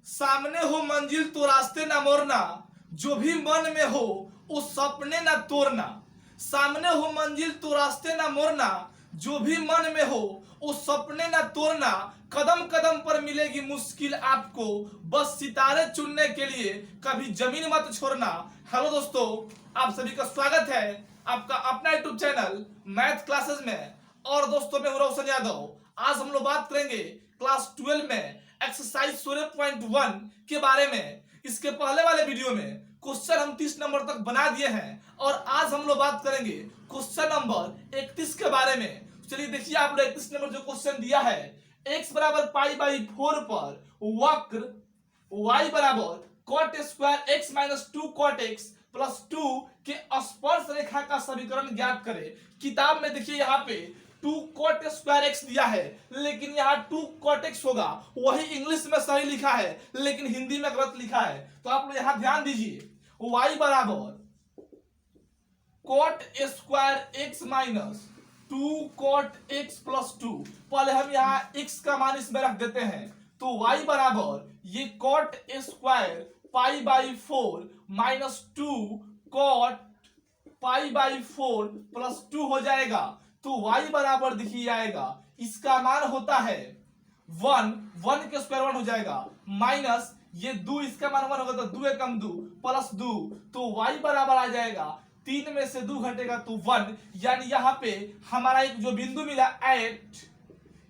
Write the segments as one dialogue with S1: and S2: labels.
S1: सामने हो मंजिल तो रास्ते ना मोड़ना, जो भी मन में हो उस सपने ना तोड़ना। सामने हो मंजिल तो रास्ते ना मोड़ना, जो भी मन में हो उस सपने ना तोड़ना। कदम कदम पर मिलेगी मुश्किल आपको, बस सितारे चुनने के लिए कभी जमीन मत छोड़ना। हेलो दोस्तों, आप सभी का स्वागत है आपका अपना यूट्यूब चैनल मैथ क्लासेस में। और दोस्तों, मैं हूं रोशन यादव। आज हम लोग बात करेंगे क्लास 12 में एक्सरसाइज 16.1 के बारे में। इसके पहले वाले वीडियो में क्वेश्चन हम 30 नंबर तक बना दिए हैं और आज हम लोग बात करेंगे क्वेश्चन नंबर 31 के बारे में। चलिए देखिए, आप लोग 31 नंबर जो क्वेश्चन दिया है, x बराबर पाई बाई 4 पर वक्र y बराबर cot square x minus 2 cot x plus 2 के स्पर्श रेखा का समीकरण ज्ञात करें। किताब में देखिए यहाँ पे 2 cot स्क्वायर x दिया है, लेकिन यहाँ 2 cot x होगा। वही इंग्लिश में सही लिखा है लेकिन हिंदी में गलत लिखा है, तो आप लोग यहाँ ध्यान दीजिए। y बराबर cot square x minus 2 cot x plus 2। पहले हम यहाँ x का मान इसमें रख देते हैं, तो y बराबर ये cot square pi by 4 minus 2 cot pi by 4 plus 2 हो जाएगा। तो y बराबर देखिए आएगा, इसका मान होता है 1 के स्क्वायर 1 हो जाएगा, माइनस ये 2, इसका मान 1 होगा तो 2 एकम 2 प्लस 2, तो y बराबर आ जाएगा 3 में से 2 घटेगा तो 1। यानी यहाँ पे हमारा एक जो बिंदु मिला 8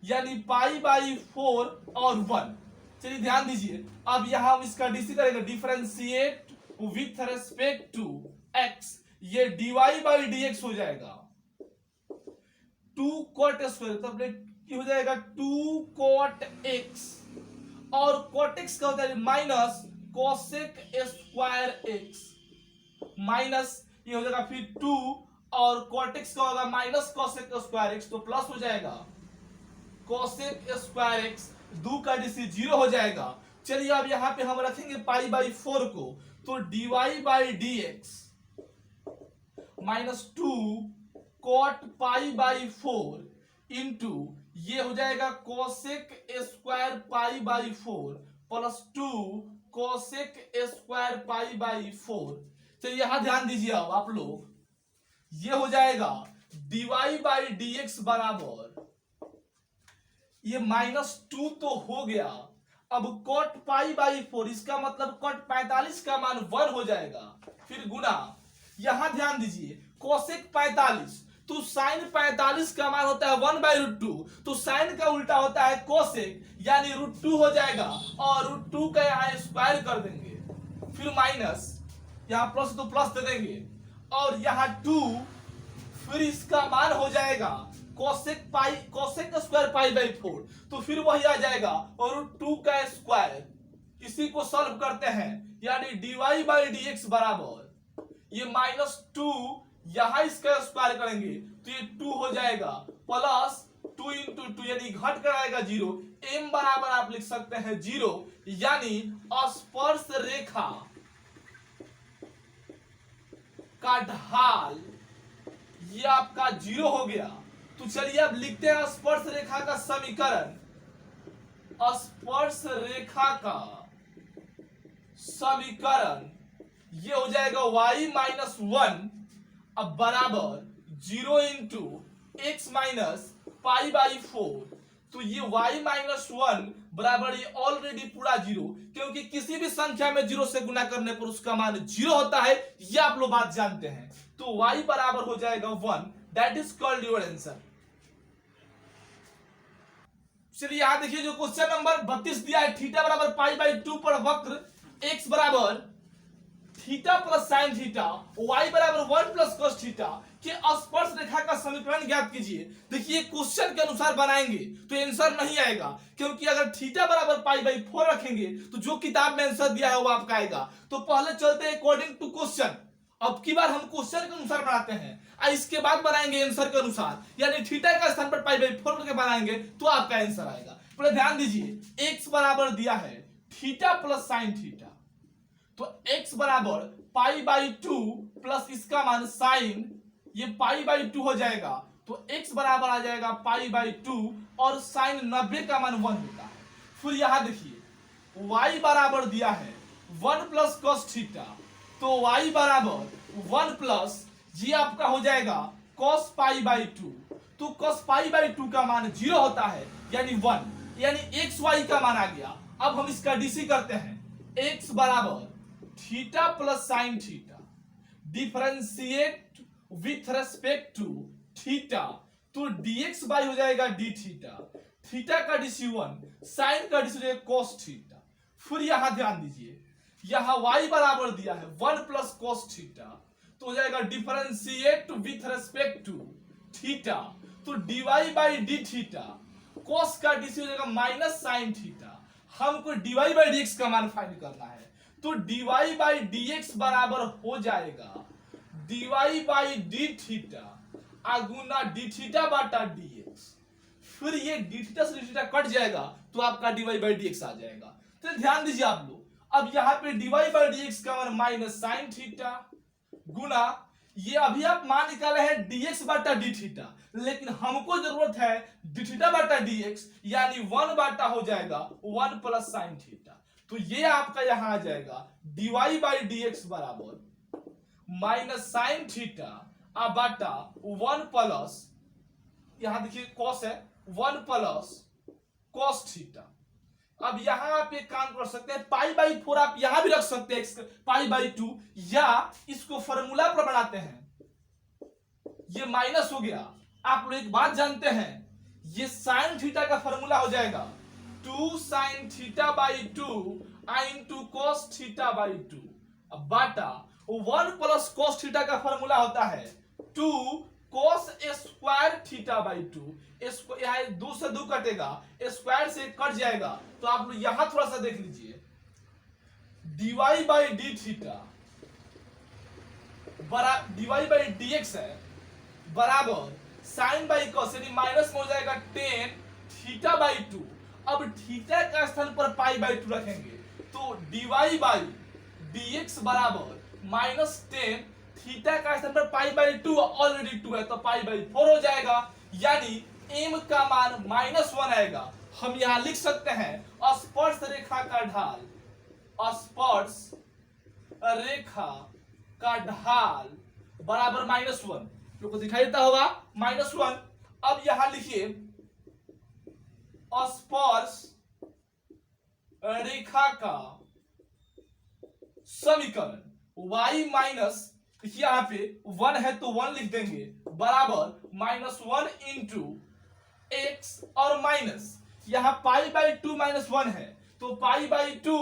S1: यानी पाई बाई 4 और 1। चलिए ध्यान दीजिए, अब यहाँ हम इसका डीसी करेंगे, differentiate with respect to x। ये dy बाई dx हो जाएगा 2 cot स्क्वायर, तो हो जाएगा 2 cot x और cot x का होता है minus cosec square x, minus ये हो जाएगा फिर 2 और cot x का होगा माइनस cosec स्क्वायर x, तो प्लस हो जाएगा cosec स्क्वायर x। 2 का डीसी 0 हो जाएगा। चलिए अब यहाँ पे हम रखेंगे पाई बाई 4 को, तो dy by dx minus 2 cot pi by 4 into ये हो जाएगा cosec square pi by 4 plus 2 cosec square pi by 4। तो यहां ध्यान दीजिए, अब आप लोग ये हो जाएगा dy बाई dx बराबर ये माइनस 2 तो हो गया। अब cot पाई बाई 4, इसका मतलब cot 45 का मान 1 हो जाएगा, फिर गुना। यहां ध्यान दीजिए, cosec 45 तो साइन 45 का मान होता है 1 बाई रूट 2, तो साइन का उल्टा होता है cosec, यानी रूट 2 हो जाएगा और रूट 2 का यहाँ स्क्वायर कर देंगे, फिर माइनस यहाँ प्लस तो प्लस दे देंगे और यहाँ 2, फिर इसका मान हो जाएगा cosec स्क्वायर पाई बाई 4, तो फिर वही आ जाएगा और रूट 2 का स्क्वायर। इसी को सॉल्व करते हैं, यानी dy बाई dx बराबर ये माइनस 2, यहां इसका स्क्वायर करेंगे तो ये 2 हो जाएगा प्लस 2 इंटू 2 यानी घट कर आएगा 0। m बराबर आप लिख सकते हैं 0, यानी स्पर्श रेखा का ढाल ये आपका 0 हो गया। तो चलिए अब लिखते हैं स्पर्श रेखा का समीकरण। स्पर्श रेखा का समीकरण ये हो जाएगा y माइनस 1 अब बराबर 0 into x minus pi by 4। तो ये y माइनस 1 बराबर ये ऑलरेडी पूरा 0, क्योंकि किसी भी संख्या में 0 से गुना करने पर उसका मान 0 होता है, ये आप लोग बात जानते हैं। तो y बराबर हो जाएगा 1, that is called your answer. चलिए यहां देखिए, जो क्वेश्चन नंबर 32 दिया है, थीटा बराबर पाई बाई 2 पर वक्र x बराबर theta plus sine theta y बराबर 1 प्लस cos थीटा के स्पर्श रेखा का समीकरण ज्ञात कीजिए। देखिए क्वेश्चन के अनुसार बनाएंगे तो आंसर नहीं आएगा, क्योंकि अगर थीटा बराबर पाई बाई 4 रखेंगे तो जो किताब में आंसर दिया है वो आपका आएगा। तो पहले चलते हैं अकॉर्डिंग टू क्वेश्चन। अब की बार हम क्वेश्चन के अनुसार बनाते हैं और इसके बाद बनाएंगे आंसर के अनुसार, यानी थीटा का स्थान पर पाई बाई 4 करके बनाएंगे तो आपका आंसर आएगा। पहले ध्यान दीजिए, x बराबर दिया है थीटा प्लस साइन थीटा, तो x बराबर पाई बाई 2 प्लस इसका मान साइन ये पाई बाई 2 हो जाएगा, तो x बराबर आ जाएगा पाई बाई 2 और साइन 90 का मान 1 होता है। फिर यहां देखिए y बराबर दिया है 1 प्लस cos थीटा, तो y बराबर 1 प्लस जी आपका हो जाएगा cos पाई बाई 2। तो cos पाई बाई 2 का मान 0 होता है यानी 1, यानी एक्स वाई का मान आ गया। अब हम इसका डीसी करते हैं, x बराबर theta plus sine theta, differentiate with respect to theta, तो dx बाई हो जाएगा d थीटा, थीटा का डीसी 1, साइन का डीसी cos थीटा। फिर यहां ध्यान दीजिए, यहां y बराबर दिया है 1 प्लस cos थीटा, तो हो जाएगा differentiate with respect to theta, तो dy by d theta, cos का डीसी हो जाएगा माइनस साइन थीटा। हमको dy बाई dx का मान फाइंड करना है, तो dy बाई dx बराबर हो जाएगा dy by d theta Guna D theta Bata dx। फिर ये डी थीटा से डी थीटा कट जाएगा तो आपका dy बाई dx आ जाएगा। तो ध्यान दीजिए आप लोग, अब यहाँ पे dy बाई dx का मान माइनस साइन थीटा गुना ये अभी आप मान निकाले हैं dx बाटा डी थीटा, लेकिन हमको जरूरत है डी थीटा बाटा dx, यानी 1 बाटा हो जाएगा 1 प्लस साइन थीटा। तो ये आपका यहां आ जाएगा dy बाई dx बराबर माइनस साइन थीटा बाटा 1 प्लस, यहां देखिए cos है 1 प्लस cos थीटा। अब यहां आप एक काम कर सकते हैं, पाई बाई 4 आप यहां भी रख सकते हैं पाई बाई 2, या इसको फॉर्मूला पर बनाते हैं, ये माइनस हो गया। आप लोग एक बात जानते हैं, ये साइन थीटा का फॉर्मूला हो जाएगा 2 sine theta by 2 into cos theta by 2 Bata 1 plus cos theta का फॉर्मूला होता है 2 cos स्क्वायर थीटा बाई 2, इसको यहाँ 2 से 2 कटेगा, स्क्वायर से कट जाएगा। तो आप लोग यहां थोड़ा सा देख लीजिए, dy by d theta dy by dx है बराबर साइन बाई cos, यानी माइनस में हो जाएगा 10 थीटा बाई 2। अब थीटा का स्थान पर पाई बाई 2 रखेंगे, तो dy बाई dx बराबर माइनस 10 थीटा का स्थान पर पाई बाई 2 ऑलरेडी 2 है, तो पाई बाई 4 हो जाएगा, यानी m का मान -1 आएगा। हम यहां लिख सकते हैं स्पर्श रेखा का ढाल, स्पर्श रेखा का ढाल बराबर -1, लोग को दिखाई देता होगा -1। अब यहां लिखिए स्पर्श रेखा का समीकरण y माइनस, यहाँ पे 1 है तो 1 लिख देंगे बराबर -1 इंटू एक्स, और माइनस यहाँ पाई बाई 2 -1 है, तो पाई बाई 2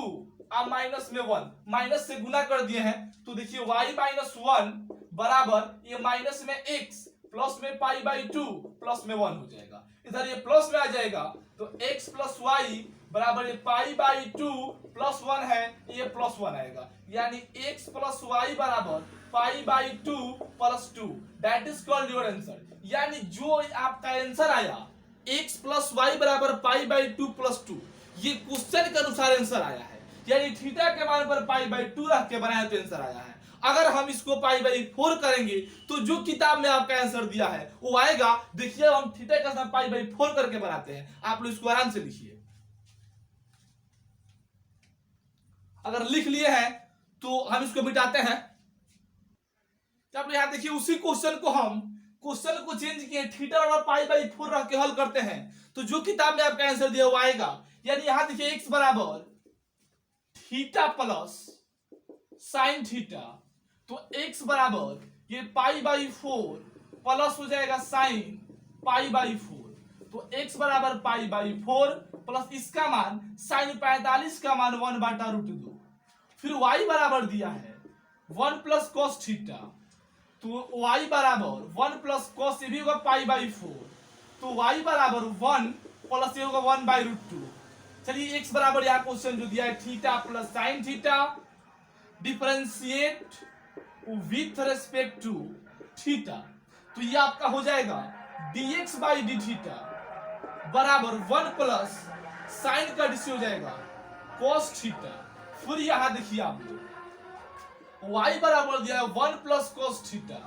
S1: माइनस में 1, माइनस से गुना कर दिए हैं, तो देखिए y -1 बराबर ये माइनस में x प्लस में पाई बाई 2 प्लस में 1 हो जाएगा, इधर ये प्लस में आ जाएगा, तो x प्लस वाई बराबर ये पाई बाई 2 प्लस 1 है, ये प्लस 1 आएगा, यानी x प्लस वाई बराबर pi by 2 plus 2, that is called your answer. यानी जो आपका आंसर आया x प्लस वाई बराबर पाई बाई 2 प्लस 2, ये क्वेश्चन के अनुसार आंसर आया है, यानी थीटा के मान पर पाई बाई 2 रख के बनाया तो आंसर आया है। अगर हम इसको पाई बाई 4 करेंगे तो जो किताब में आपका आंसर दिया है वो आएगा। देखिए हम थीटा का साथ पाई बाई 4 करके बनाते हैं, आप लोग इसको आराम से लिखिए। अगर लिख लिए हैं तो हम इसको मिटाते हैं। आप यहां देखिए उसी क्वेश्चन को हम क्वेश्चन को चेंज किए, थीटा और पाई बाई 4 रख के हल करते हैं, तो जो किताब में आपका आंसर दिया वो आएगा। यानी यहां देखिए x बराबर थीटा प्लस साइन थीटा, तो x बराबर ये पाई बाई 4 प्लस हो जाएगा साइन पाई बाई 4, तो x बराबर पाई बाई 4 प्लस इसका मान साइन 45 का मान 1 बाटा √2। फिर y बराबर दिया है 1 प्लस cos थीटा, तो y बराबर 1 प्लस cos, ये भी होगा पाई बाई 4, तो y बराबर 1 प्लस ये होगा 1 बाई √2। चलिए x बराबर यहाँ क्वेश्चन जो दिया है theta plus sine theta, differentiate with respect to theta, तो ये आपका हो जाएगा dx बाई डी थीटा बराबर 1 प्लस साइन का डिस हो जाएगा cos थीटा। फिर यहां देखिए आप लोग y बराबर दिया है 1 प्लस cos थीटा,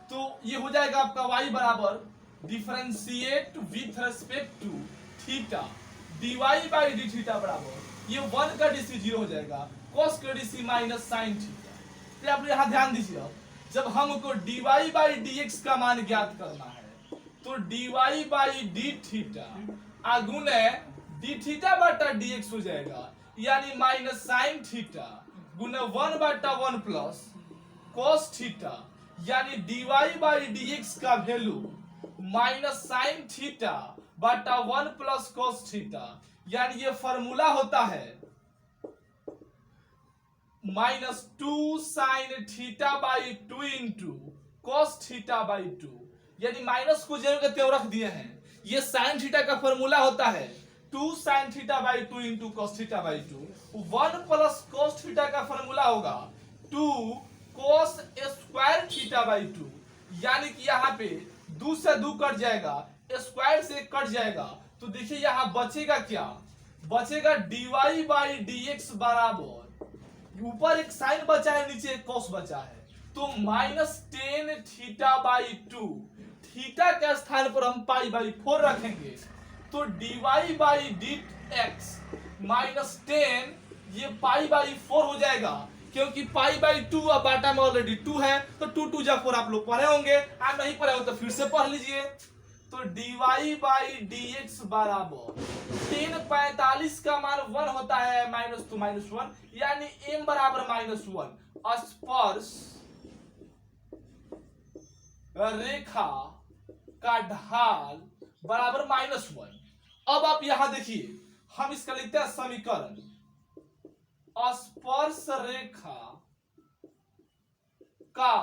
S1: तो ये हो जाएगा आपका y बराबर differentiate with respect to theta dy by d theta बराबर ये 1 का डीसी 0 हो जाएगा, cos का डीसी माइनस साइन थीटा। तो आप यहाँ ध्यान दीजिए, जब हमको dy बाई dx का मान ज्ञात करना है तो dy बाई डी थीटा गुणे डी थीटा बटा dx हो जाएगा, यानी माइनस साइन थीटा गुणे 1/1 प्लस cos थीटा, यानी dy बाई dx का वैल्यू माइनस साइन थीटा बटा 1 प्लस cos थीटा, यानी ये फॉर्मूला होता है -2 sine theta by 2 into cos theta by 2, यानी माइनस को जेरो के त्यों रख दिए हैं। ये साइन थीटा का फॉर्मूला होता है 2 sine theta by 2 into cos theta by 2, 1 plus cos theta का फॉर्मूला होगा 2 cos स्क्वायर थीटा बाई 2, यानी कि यहाँ पे 2 से 2 कट जाएगा, स्क्वायर से कट जाएगा, तो देखिए यहाँ बचेगा क्या, बचेगा dy बाई dx बराबर, ऊपर एक साइन बचा है नीचे एक cos बचा है, तो -10 थीटा बाई 2, थीटा के स्थान पर हम पाई बाई 4 रखेंगे, तो dy बाई dx -10 ये पाई बाई 4 हो जाएगा, क्योंकि पाई बाई 2 अब बाटा में ऑलरेडी 2 है, तो 2 2 जा 4 आप लोग पढ़े होंगे, आप नहीं पढ़े हो तो फिर से पढ़ लीजिए। तो dy बाई dx बराबर 10 का मान 1 होता है -2 -1, यानी m बराबर -1, स्पर्श रेखा का ढाल बराबर -1। अब आप यहां देखिए, हम इसका लिखते हैं समीकरण, स्पर्श रेखा का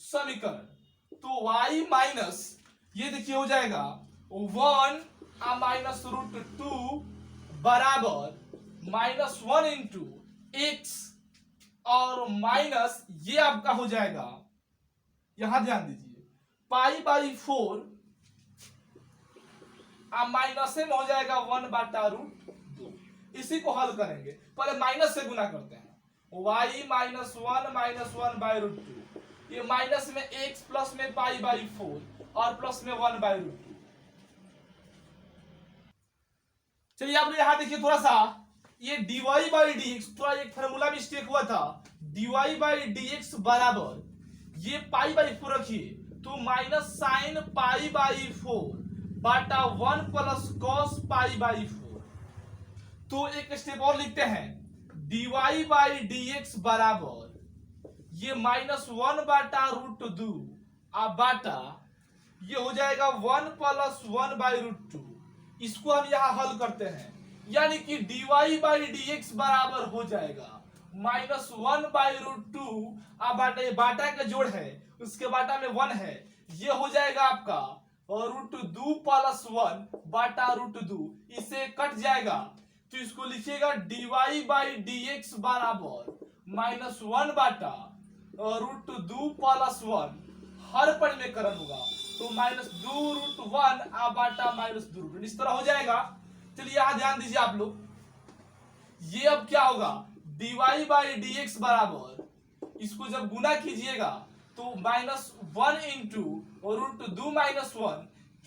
S1: समीकरण, तो y माइनस ये देखिए हो जाएगा 1 माइनस √2 बराबर -1 इंटू x, और माइनस ये आपका हो जाएगा, यहां ध्यान दीजिए, पाई बाई 4 माइनस में हो जाएगा 1/√2। इसी को हल करेंगे, पहले माइनस से गुना करते हैं, y -1 ये माइनस में x प्लस में पाई बाई 4 और प्लस में 1/√2। चलिए आप यहां देखिए थोड़ा सा, ये dy बाई dx थोड़ा एक फॉर्मूला मिस्टेक हुआ था, dy बाई dx बराबर ये पाई बाई 4 रखिए, तो माइनस साइन पाई बाई 4 बटा 1 प्लस cos पाई बाई 4। तो एक स्टेप और लिखते हैं, dy बाई dx बराबर ये -1/√2 बाटा ये हो जाएगा 1 प्लस 1/√2। इसको हम यहां हल करते हैं, यानी कि dy बाई dx बराबर हो जाएगा -1/√2 बाटा, ये बाटा का जोड़ है, उसके बाटा में 1 है, ये हो जाएगा आपका √2 प्लस 1 बटा √2, इसे कट जाएगा, तो इसको लिखिएगा dy बाई dx बराबर -1 बाटा √2 प्लस 1, हर पद में करण होगा, तो -2√1 बाटा -2√1, इस तरह हो जाएगा। चलिए यहां ध्यान दीजिए आप लोग, ये अब क्या होगा, dy बाई dx बराबर, इसको जब गुना कीजिएगा तो -1 into √2 -1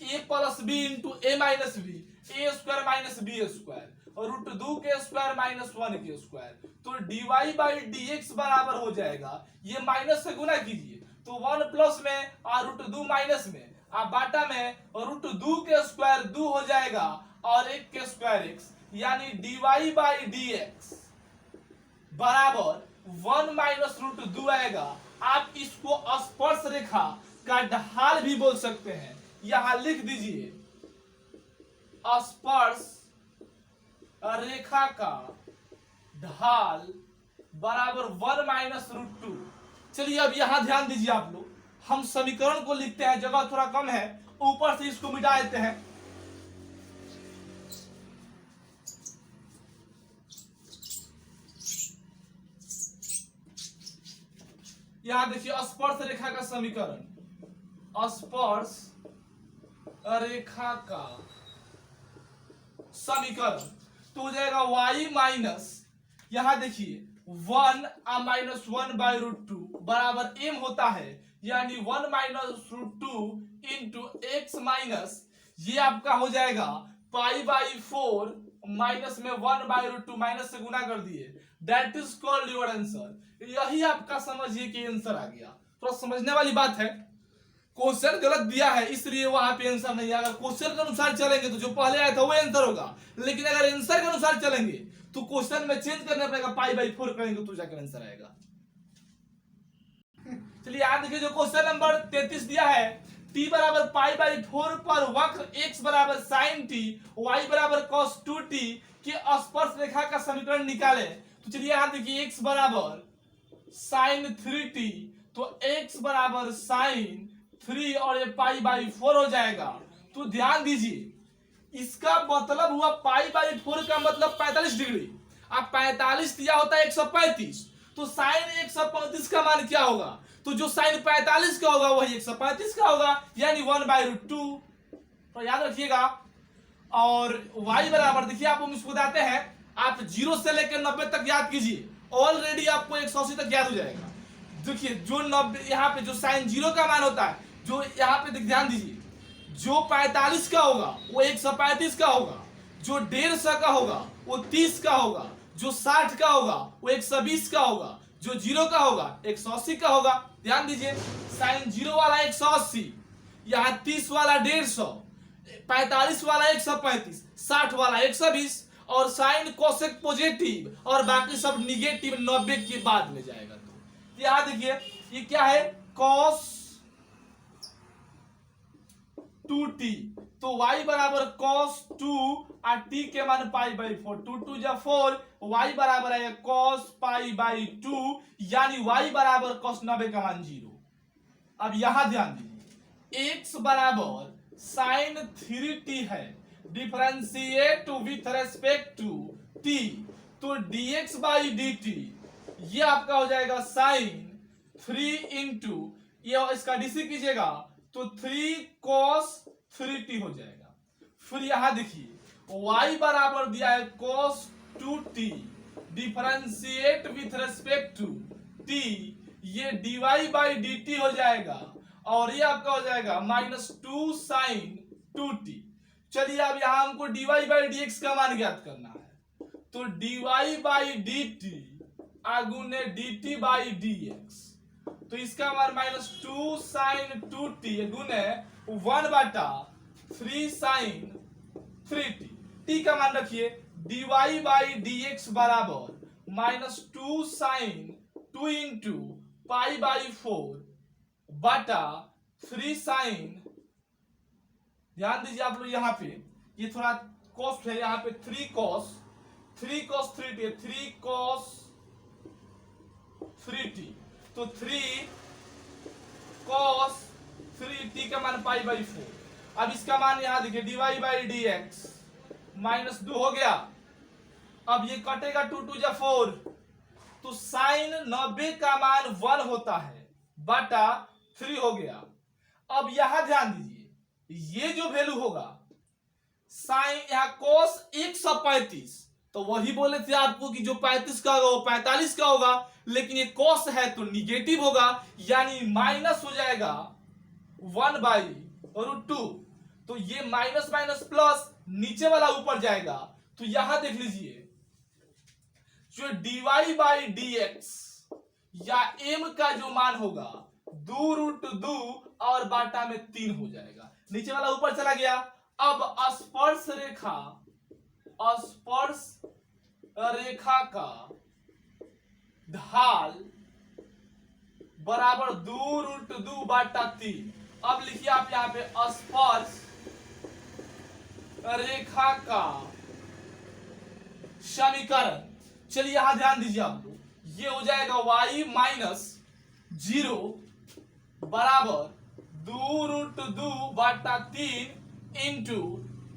S1: a plus b into a minus b, a square minus b square, और √2 के स्क्वायर -1 के स्क्वायर, तो dy बाई dx बराबर हो जाएगा, ये माइनस से गुना कीजिए तो 1 प्लस में और √2 माइनस में, आप बाटा में √2 के स्क्वायर 2 हो जाएगा और 1 के स्क्वायर x, यानी dy बाई dx बराबर 1 माइनस √2 आएगा। आप इसको स्पर्श रेखा का ढाल भी बोल सकते हैं, यहां लिख दीजिए स्पर्श रेखा का ढाल बराबर 1 माइनस √2। चलिए अब यहां ध्यान दीजिए आप लोग, हम समीकरण को लिखते हैं, जगह थोड़ा कम है, ऊपर से इसको मिटा देते हैं। यहां देखिए स्पर्श रेखा का समीकरण, स्पर्श रेखा का समीकरण, तो हो जाएगा y माइनस, यहां देखिए 1 -1/√2 बराबर m होता है, यानी 1 माइनस √2 इंटू एक्स माइनस, ये आपका हो जाएगा पाई बाई 4 माइनस में 1/√2 माइनस से गुना कर दिए, that is called your answer. यही आपका समझिए कि आंसर आ गया। थोड़ा समझने वाली बात है, क्वेश्चन गलत दिया है इसलिए वहां पे आंसर नहीं आएगा। क्वेश्चन के अनुसार चलेंगे तो जो पहले आया था वो आंसर होगा, लेकिन अगर आंसर के अनुसार चलेंगे तो क्वेश्चन में चेंज करना पड़ेगा, π/4 करेंगे तो जाकर आंसर आएगा। चलिए यहां देखिए जो क्वेश्चन नंबर 33 दिया है, t बराबर π/4 पर वक्र x बराबर sin t y बराबर cos 2t की स्पर्श रेखा का समीकरण निकाले। तो चलिए यहां देखिए x बराबर sin 3t, तो x बराबर sin 3 और ये π/4 हो जाएगा। तो ध्यान दीजिए इसका मतलब हुआ π/4 का मतलब 45 डिग्री। अब 45 दिया होता है 135, तो साइन 135 का मान क्या होगा? तो जो साइन 45 का होगा वही 135 का होगा, यानी 1/√2। तो याद रखिएगा। और y बराबर देखिए आप इसको बताते हैं, आप 0 से लेकर 90 तक याद कीजिए, ऑलरेडी आपको 180 तक याद हो जाएगा। देखिए जो 90 यहाँ पे जो साइन 0 का मान होता है, जो यहाँ पे ध्यान दीजिए, जो 45 का होगा वो 135 का होगा, जो 150 का होगा वो 30 का होगा, जो 60 का होगा वो 120 का होगा, जो 0 का होगा 180 का होगा। ध्यान दीजिए साइन 0 वाला 180, यहाँ 30 वाला 150, 45 वाला 135, 60 वाला 120, और साइन कोसेक पॉजिटिव और बाकी सब निगेटिव 90 के बाद में जाएगा। तो यहाँ देखिए ये क्या है, cos 2t, तो y बराबर cos 2 और t के मान π/4, 2 2 जा 4, y बराबर है cos π/2, यानी y बराबर cos 90 का मान 0। अब यहां ध्यान दीजिए x बराबर sin 3t है, differentiate with respect to t, तो dx/dt ये आपका हो जाएगा sin 3 इंटू ये इसका डीसी कीजिएगा तो 3 cos 3t हो जाएगा। फिर यहां देखिए y बराबर दिया है cos 2t, differentiate with respect to t, ये dy/dt हो जाएगा, और ये आपका हो जाएगा -2 sin 2t। चलिए अब यहां हमको dy/dx का मान ज्ञात करना है, तो dy/dt आगुने dt/dx, तो इसका मान -2 sin 2t गुने 1/3 sin 3t। t का मान रखिए, dy/dx बराबर -2 sin 2 इंटू π/4 बटा 3 sin, ध्यान दीजिए आप लोग यहाँ पे ये थोड़ा कॉस्ट है, यहाँ पे 3 cos 3t, 3 cos 3t, तो 3 cos 3t का मान π/4। अब इसका मान यहां देखिए dy/dx -2 हो गया। अब ये कटेगा 2 2 जा 4, तो साइन 90 का मान 1 होता है बटा 3 हो गया। अब यहां ध्यान दीजिए ये जो वैल्यू होगा साइन यहाँ cos 135, तो वही बोले थे आपको कि जो 35 का होगा वो 45 का होगा, लेकिन ये cos है तो निगेटिव होगा, यानी माइनस हो जाएगा 1/√2। तो ये माइनस माइनस प्लस नीचे वाला ऊपर जाएगा, तो यहां देख लीजिए जो dy/dx या m का जो मान होगा 2√2 और बाटा में 3 हो जाएगा, नीचे वाला ऊपर चला गया। अब स्पर्श रेखा का ढाल बराबर 2√2 बाटा 3। अब लिखिए आप यहां पे स्पर्श रेखा का समीकरण। चलिए यहां ध्यान दीजिए आप लोग, ये हो जाएगा y-0 बराबर 2√2 बाटा 3 इंटू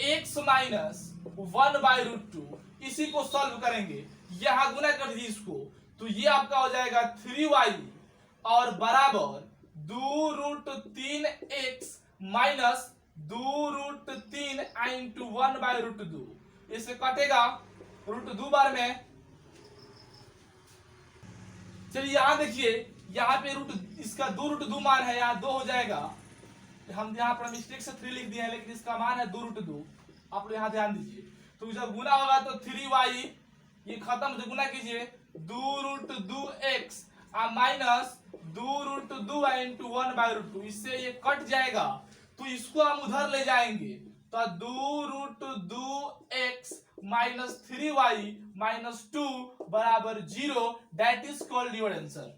S1: x माइनस 1/√2। इसी को सॉल्व करेंगे, यहां गुना कर दीजिए इसको, तो ये आपका हो जाएगा 3y और बराबर 2√3x माइनस 2√3 इंटू 1/√2। इसे काटेगा √2 बार में। चलिए यहां देखिए, यहां पे इसका 2√2 मान है, यहां 2 हो जाएगा। हम यहां पर मिस्टेक से 3 लिख दिए हैं, लेकिन इसका मान है 2√2। आप लोग यहां ध्यान दीजिए, तो जब गुना होगा तो 3y, ये खत्म तो गुना कीजिए, 2√2x माइनस 2√2 इंटू 1/√2, इससे ये कट जाएगा तो इसको हम उधर ले जाएंगे, तो 2√2x माइनस 3y माइनस 2 बराबर 0, that is called your answer.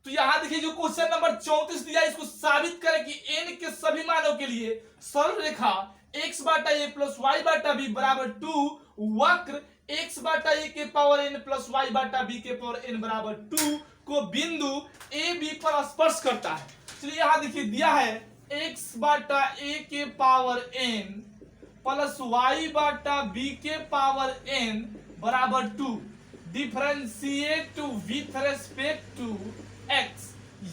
S1: तो यहां देखिए जो क्वेश्चन नंबर 34 दिया, इसको साबित करें कि n के सभी मानों के लिए सरल रेखा x बाटा a प्लस y बाटा b बराबर 2 वक्र x बाटा a के पावर n प्लस y बाटा b के पावर n बराबर 2 को बिंदु a b पर स्पर्श करता है। चलिए यहां देखिए दिया है x बाटा a के पावर n प्लस y बाटा b के पावर n बराबर 2, differentiate with respect to x,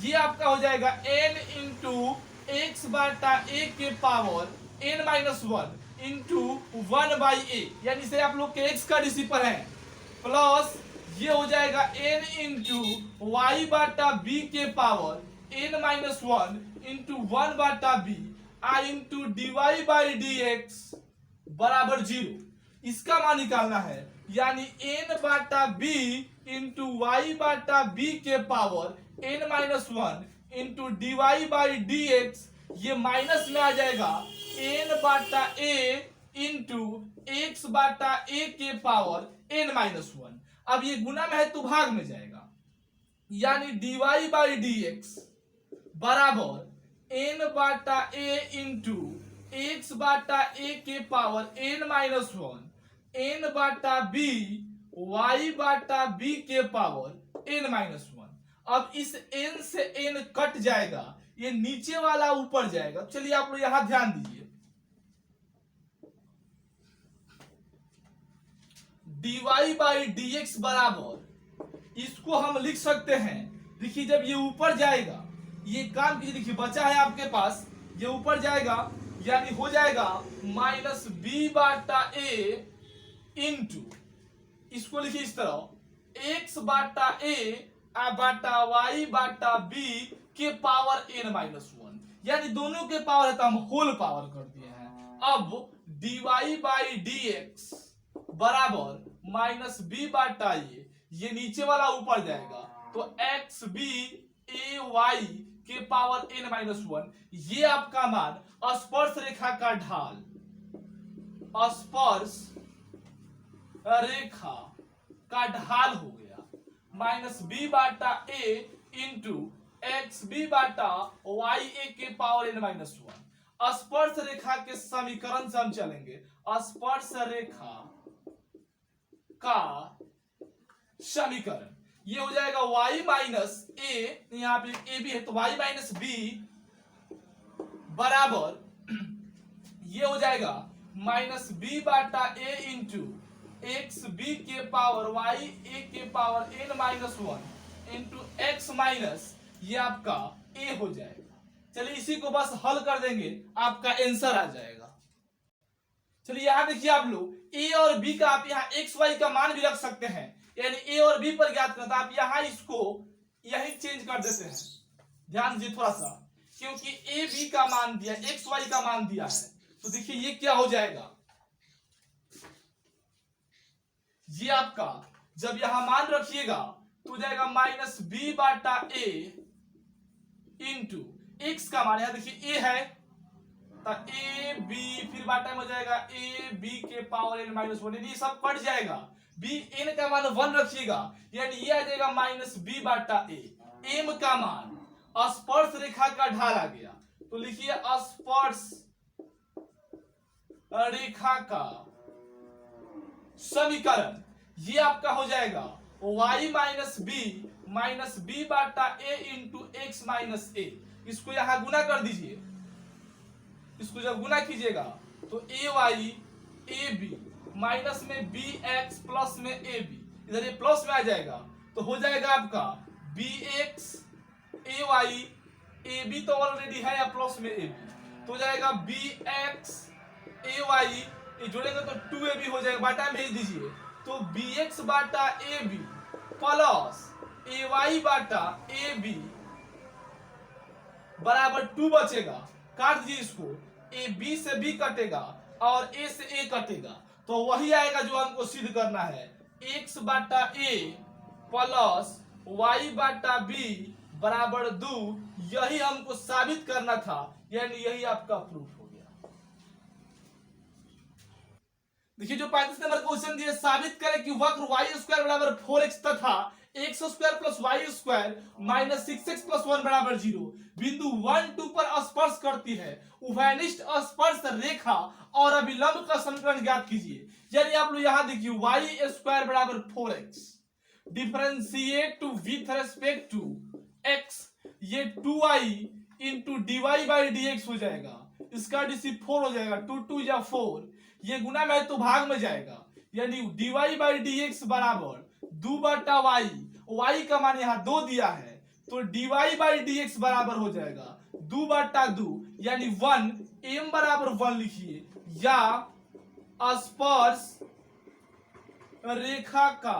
S1: ये आपका हो जाएगा n इंटू एक्स बाटा a के power n minus 1 into 1/a, यानी से आप लोग के x का डिसिपर है, प्लस ये हो जाएगा n इंटू वाई बाटा b के power n minus 1 into 1/b into dy/dx बराबर 0, इसका मान निकालना है, यानी n बाटा b इंटू वाई बाटा b के power n minus 1 into dy/dx, ये माइनस में आ जाएगा n Bata a into x बाटा a के पावर n माइनस 1, अब ये गुना में है तो भाग में जाएगा, यानी dy/dx बराबर n Bata a into x बाटा a के पावर n माइनस 1 n बाटा b y बाटा b के पावर n माइनस 1। अब इस n से n कट जाएगा, ये नीचे वाला ऊपर जाएगा। चलिए आप लोग यहां ध्यान दीजिए, dy/dx बराबर, इसको हम लिख सकते हैं, देखिए जब ये ऊपर जाएगा, ये काम कीजिए, देखिए बचा है आपके पास, ये ऊपर जाएगा यानी हो जाएगा माइनस b बाटा a इंटू, इसको लिखिए इस तरह, x बाटा a बाटा y बाटा b के पावर n माइनस 1, यानी दोनों के पावर है तो हम होल पावर कर दिए हैं। अब dy/dx बराबर माइनस b बाटा a, ये नीचे वाला ऊपर जाएगा तो xb a y के पावर n माइनस 1, ये आपका मान स्पर्श रेखा का ढाल, स्पर्श रेखा का ढाल हो गया, माइनस b बाटा a इंटू एक्स बी बाटा वाई ए के पावर n माइनस 1। स्पर्श रेखा के समीकरण से हम चलेंगे, स्पर्श रेखा का समीकरण ये हो जाएगा y माइनस ए, यहाँ पे ए बी है तो y माइनस बी बराबर ये हो जाएगा माइनस बी बाटा ए इंटू एक्स बी के पावर वाई ए के power n minus 1 into x minus, ये आपका a हो जाएगा। चलिए इसी को बस हल कर देंगे, आपका आंसर आ जाएगा। चलिए यहां देखिए आप लोग a और b का आप यहाँ x y का मान भी रख सकते हैं, यानी a और b पर ज्ञात करना, आप यहाँ इसको यही चेंज कर देते हैं। ध्यान दीजिए थोड़ा सा, क्योंकि a b का मान दिया, x y का मान दिया है, तो देखिए ये क्या हो जाएगा, ये आपका जब यहां मान रखिएगा तो जाएगा माइनस b बाटा a इंटू एक्स का मान, यहां देखिए a है तो a b फिर बाटा में हो जाएगा a b के पावर n माइनस 1, ये सब कट जाएगा, b n का मान 1 रखिएगा, यानी ये आ जाएगा माइनस b बाटा a, m का मान स्पर्श रेखा का ढाल आ गया, तो लिखिए स्पर्श रेखा का समीकरण, ये आपका हो जाएगा y माइनस बी बाटा a into x minus a. इसको यहां गुना कर दीजिए, इसको जब गुना कीजिएगा तो ए वाई ए बी माइनस में बी एक्स प्लस में ए बी, इधर ये प्लस में आ जाएगा तो हो जाएगा आपका b x a y, a b तो ऑलरेडी है या प्लस में ए बी, तो हो जाएगा बी एक्स ए वाई, ये जोड़ेंगे तो 2ab हो जाएगा, बाटा में भेज दीजिए, तो bx बाटा ab प्लस ay बाटा ab बराबर 2 बचेगा, काट दीजिए इसको, ab से b कटेगा और ए से ए कटेगा तो वही आएगा जो हमको सिद्ध करना है। x बाटा a प्लस y बाटा b बराबर 2, यही हमको साबित करना था, यानी यही आपका प्रूफ हो गया। देखिए जो 35 नंबर क्वेश्चन दिए, साबित करें कि वक्र y स्क्वायर बराबर 4x तथा x square plus y square minus 6x plus 1 बराबर 0 बिंदु 1 2 पर स्पर्श करती है। उभयनिष्ठ स्पर्श रेखा और अभिलंब का समीकरण ज्ञात कीजिए। यानी आप लोग यहां देखिए y स्क्वायर बराबर 4x, differentiate to with respect to x, ये 2y into dy by dx हो जाएगा, इसका डीसी 4 हो जाएगा, 2 2 या 4, ये गुना में तो भाग में जाएगा, यानी dy बाई dx बराबर 2 बटा y का मान यहाँ 2 दिया है तो dy बाई dx बराबर हो जाएगा 2 बटा 2, यानी 1, m बराबर 1 लिखिए, या स्पर्श रेखा का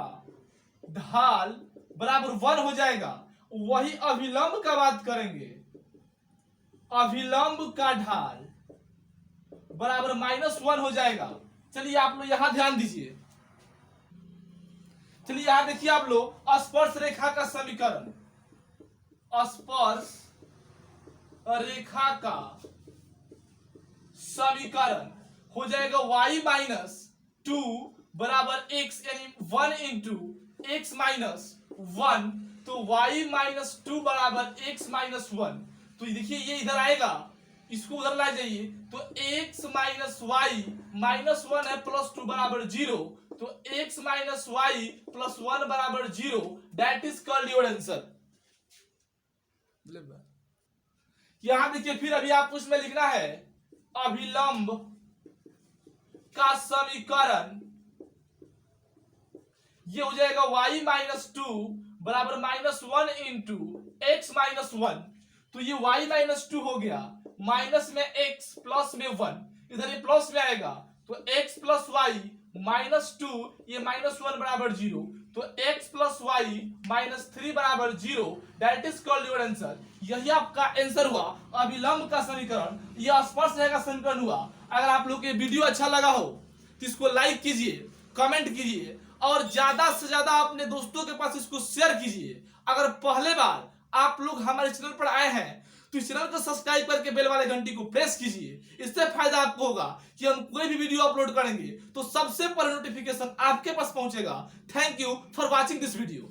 S1: ढाल बराबर 1 हो जाएगा। वही अभिलंब का बात करेंगे, अभिलंब का ढाल बराबर -1 हो जाएगा। चलिए आप लोग यहां ध्यान दीजिए, चलिए यहां देखिए आप लोग स्पर्श रेखा का समीकरण, स्पर्श रेखा का समीकरण हो जाएगा y माइनस 2 बराबर x, यानी 1 इंटू x माइनस 1, तो y माइनस 2 बराबर x माइनस 1, तो देखिए ये इधर आएगा, इसको उधर ला जाइए तो x माइनस वाई माइनस 1 है प्लस 2 बराबर 0, तो x माइनस वाई प्लस 1 बराबर 0, that is called your answer. यहां देखिए फिर अभी आपको इसमें लिखना है अभिलंब का समीकरण, ये हो जाएगा y माइनस 2 बराबर -1 इंटू x माइनस 1, तो ये y माइनस 2 हो गया, माइनस में x प्लस में 1, इधर ये प्लस में आएगा तो x प्लस वाई माइनस 2, ये -1 बराबर 0, तो x प्लस वाई माइनस 3 बराबर 0, that is called your answer. यही आपका आंसर हुआ अभिलंब का समीकरण, यह स्पर्श रेखा का समीकरण हुआ। अगर आप लोग के वीडियो अच्छा लगा हो तो इसको लाइक कीजिए, कमेंट कीजिए और ज्यादा से ज्यादा अपने दोस्तों के पास इसको शेयर कीजिए। अगर पहले बार आप लोग हमारे चैनल पर आए हैं तो इस चैनल को सब्सक्राइब करके बेल वाले घंटी को प्रेस कीजिए। इससे फायदा आपको होगा कि हम कोई भी वीडियो अपलोड करेंगे तो सबसे पहले नोटिफिकेशन आपके पास पहुंचेगा। Thank you for watching this video.